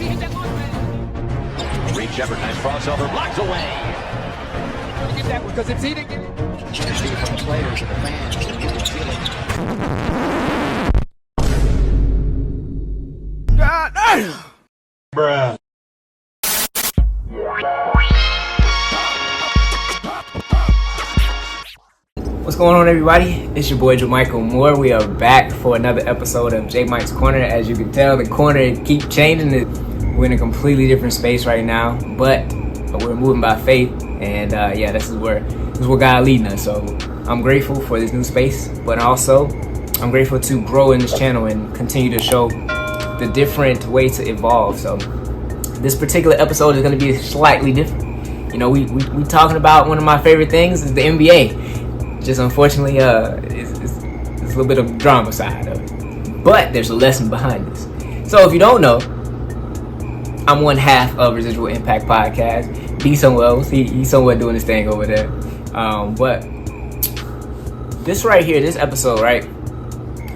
Reed Shepard, nice crossover, blocks away. Get that one, because if he didn't get it, you can see it from the players and the fans, and you can feel it. God damn! Bruh. What's going on, everybody? It's your boy JaMichael Moore. We are back for another episode of JaMike's Corner. As you can tell, the corner keep changing. We're in a completely different space right now, but we're moving by faith, and this is where God leading us. So I'm grateful for this new space, but also I'm grateful to grow in this channel and continue to show the different way to evolve. So this particular episode is going to be slightly different. You know, we talking about one of my favorite things is the NBA. Just unfortunately, it's a little bit of drama side of it, but there's a lesson behind this. So if you don't know, I'm one half of Residual Impact Podcast. B somewhere else. He's somewhere doing his thing over there. But this right here, this episode, right?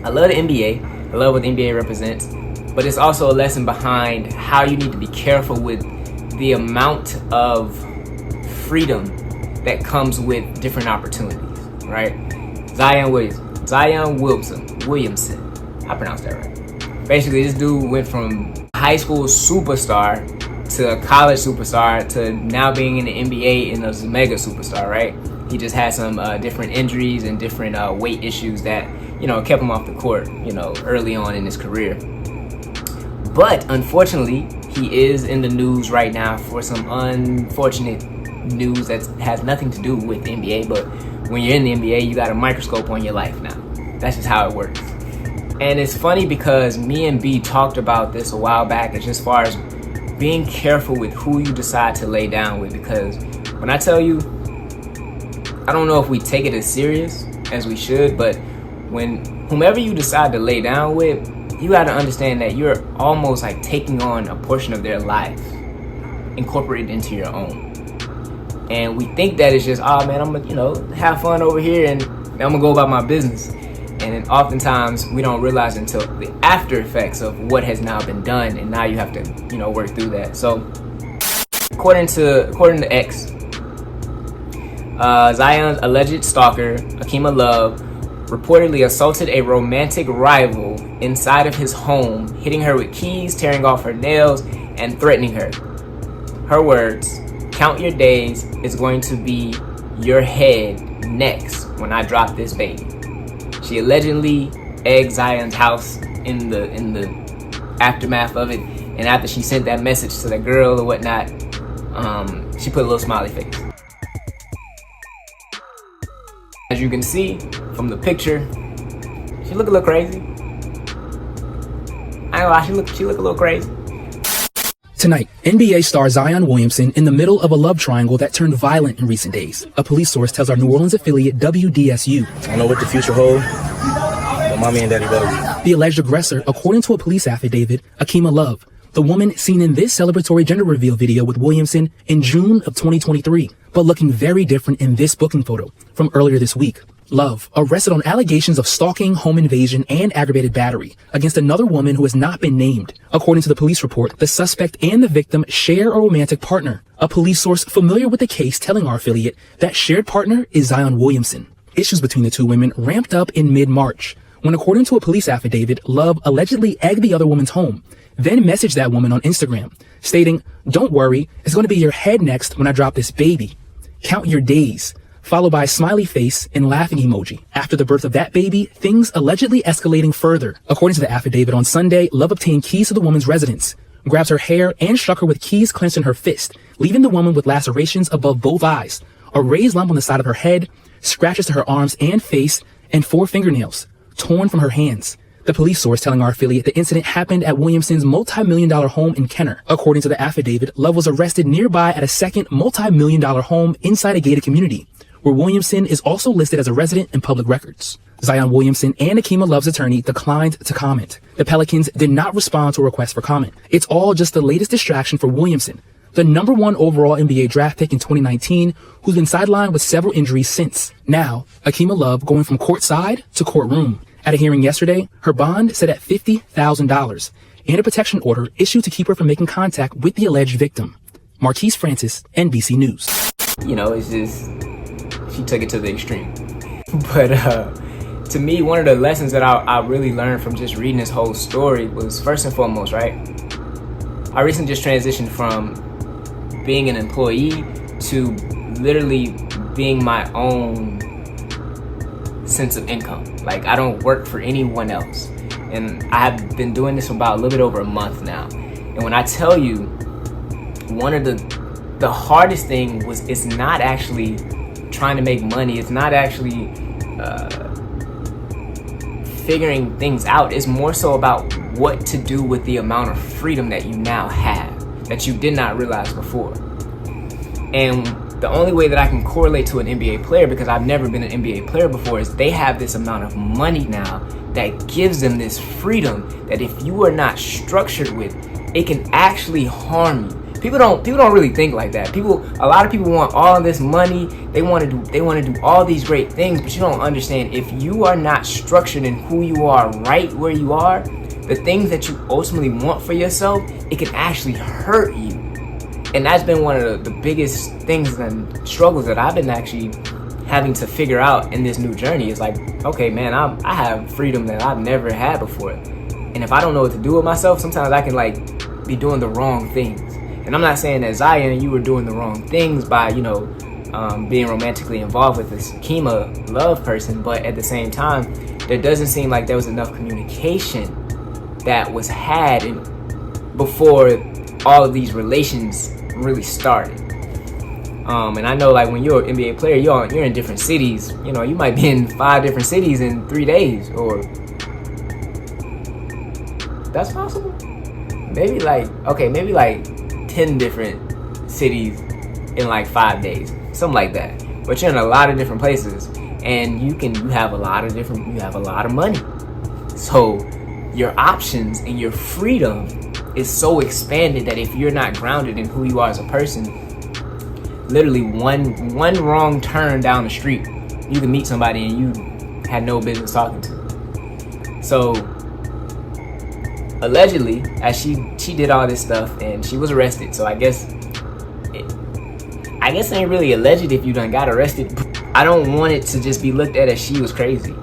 I love the NBA. I love what the NBA represents, but it's also a lesson behind how you need to be careful with the amount of freedom that comes with different opportunities. Right? Zion Williamson. I pronounced that right. Basically, this dude went from high school superstar to a college superstar to now being in the NBA and a mega superstar, right? He just had some different injuries and different weight issues that, kept him off the court, early on in his career. But unfortunately, he is in the news right now for some unfortunate news that has nothing to do with the NBA, but when you're in the NBA, you got a microscope on your life now. That's just how it works. And it's funny because me and B talked about this a while back, as just far as being careful with who you decide to lay down with, because when I tell you, I don't know if we take it as serious as we should, but when whomever you decide to lay down with, you got to understand that you're almost like taking on a portion of their life, incorporated into your own. And we think that it's just, I'm gonna, have fun over here and I'm gonna go about my business. And then oftentimes we don't realize until the after effects of what has now been done, and now you have to, work through that. So according to X, Zion's alleged stalker, Akima Love, reportedly assaulted a romantic rival inside of his home, hitting her with keys, tearing off her nails, and threatening her. Her words: "Count your days, it's going to be your head next when I drop this baby." She allegedly egged Zion's house in the aftermath of it, and after she sent that message to the girl or whatnot, she put a little smiley face. As you can see from the picture, she look a little crazy. I ain't gonna lie, she look a little crazy. Tonight, NBA star Zion Williamson in the middle of a love triangle that turned violent in recent days. A police source tells our New Orleans affiliate WDSU. I don't know what the future holds, but mommy and daddy better. The alleged aggressor, according to a police affidavit, Akima Love, the woman seen in this celebratory gender reveal video with Williamson in June of 2023, but looking very different in this booking photo from earlier this week. Love, arrested on allegations of stalking, home invasion, and aggravated battery against another woman who has not been named. According to the police report, the suspect and the victim share a romantic partner. A police source familiar with the case telling our affiliate that shared partner is Zion Williamson. Issues between the two women ramped up in mid-March, when according to a police affidavit, Love allegedly egged the other woman's home, then messaged that woman on Instagram, stating, "Don't worry, it's going to be your head next when I drop this baby. Count your days," followed by a smiley face and laughing emoji. After the birth of that baby, things allegedly escalating further. According to the affidavit, on Sunday, Love obtained keys to the woman's residence, grabs her hair, and struck her with keys clenched in her fist, leaving the woman with lacerations above both eyes, a raised lump on the side of her head, scratches to her arms and face, and 4 fingernails torn from her hands. The police source telling our affiliate the incident happened at Williamson's multi-million-dollar home in Kenner. According to the affidavit, Love was arrested nearby at a second multi-million-dollar home inside a gated community, where Williamson is also listed as a resident in public records. Zion Williamson and Akima Love's attorney declined to comment. The Pelicans did not respond to a request for comment. It's all just the latest distraction for Williamson, the #1 overall NBA draft pick in 2019, who's been sidelined with several injuries since. Now, Akima Love going from courtside to courtroom. At a hearing yesterday, her bond set at $50,000, and a protection order issued to keep her from making contact with the alleged victim. Marquise Francis, NBC News. You know, it's just, she took it to the extreme. But to me, one of the lessons that I really learned from just reading this whole story was, first and foremost, right? I recently just transitioned from being an employee to literally being my own sense of income. Like, I don't work for anyone else. And I have been doing this for about a little bit over a month now. And when I tell you, one of the hardest thing was, it's not actually trying to make money. It's not actually figuring things out. It's more so about what to do with the amount of freedom that you now have that you did not realize before. And the only way that I can correlate to an NBA player, because I've never been an NBA player before, is they have this amount of money now that gives them this freedom that if you are not structured with, it can actually harm you. People don't really think like that. A lot of people want all this money. They want to do all these great things, but you don't understand, if you are not structured in who you are right where you are, the things that you ultimately want for yourself, it can actually hurt you. And that's been one of the biggest things and struggles that I've been actually having to figure out in this new journey. Is like, okay, man, I have freedom that I've never had before. And if I don't know what to do with myself, sometimes I can like be doing the wrong things. And I'm not saying that Zion, you were doing the wrong things by, being romantically involved with this Kima love person, but at the same time, there doesn't seem like there was enough communication that was had before all of these relations really started. And I know, like, when you're an NBA player, you're in different cities. You know, you might be in 5 different cities in 3 days, or that's possible. Maybe like 10 different cities in like 5 days, something like that. But you're in a lot of different places, and you have a lot of money. So your options and your freedom is so expanded that if you're not grounded in who you are as a person, literally one wrong turn down the street, you can meet somebody and you had no business talking to. So allegedly, as she did all this stuff and she was arrested, so I guess it ain't really alleged if you done got arrested. I don't want it to just be looked at as she was crazy.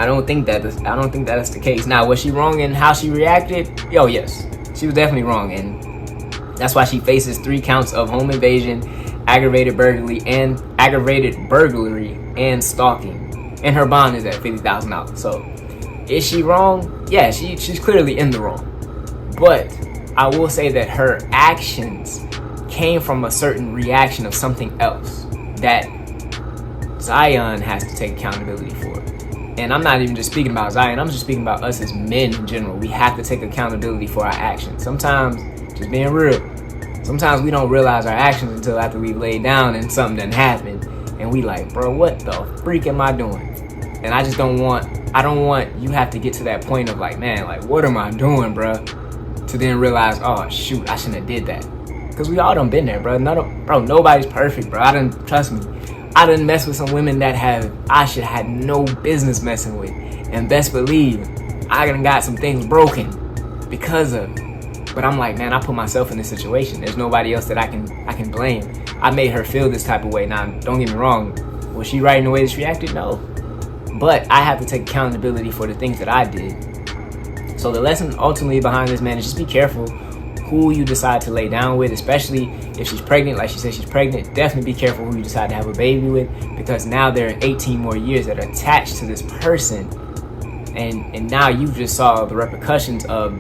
I don't think that's the case. Now, was she wrong in how she reacted? Yo, yes, she was definitely wrong, and that's why she faces 3 counts of home invasion, aggravated burglary, and stalking, and her bond is at $50,000. So, is she wrong? Yeah, she's clearly in the wrong. But I will say that her actions came from a certain reaction of something else that Zion has to take accountability for. And I'm not even just speaking about Zion, I'm just speaking about us as men in general. We have to take accountability for our actions. Sometimes, just being real, sometimes we don't realize our actions until after we've laid down and something done happened. And we like, bro, what the freak am I doing? And I don't want you have to get to that point of like, man, like, what am I doing, bro? To then realize, oh, shoot, I shouldn't have did that. Because we all done been there, bro. Nobody's perfect, bro. Trust me, I done mess with some women that I should have had no business messing with. And best believe, I done got some things broken because of it. But I'm like, man, I put myself in this situation. There's nobody else that I can blame. I made her feel this type of way. Now, don't get me wrong. Was she right in the way that she reacted? No. But I have to take accountability for the things that I did. So the lesson ultimately behind this, man, is just be careful who you decide to lay down with, especially if she's pregnant. Like she said, she's pregnant. Definitely be careful who you decide to have a baby with, because now there are 18 more years that are attached to this person. And now you just saw the repercussions of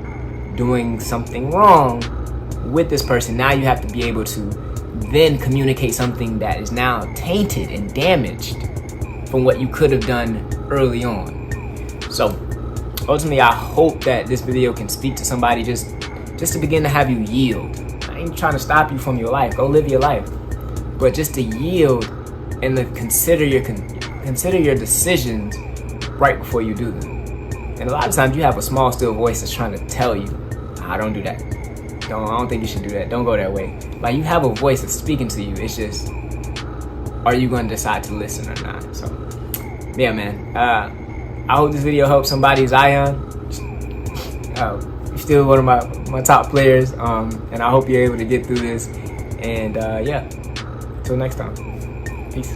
doing something wrong with this person. Now you have to be able to then communicate something that is now tainted and damaged from what you could have done early on. So ultimately, I hope that this video can speak to somebody just to begin to have you yield. I ain't trying to stop you from your life. Go live your life. But just to yield and to consider your decisions right before you do them. And a lot of times you have a small, still voice that's trying to tell you, I don't do that. I don't think you should do that. Don't go that way. Like, you have a voice that's speaking to you. It's just, are you going to decide to listen or not? So, yeah, man. I hope this video helps somebody. Zion, You're still one of my top players, and I hope you're able to get through this. And yeah, until next time, peace.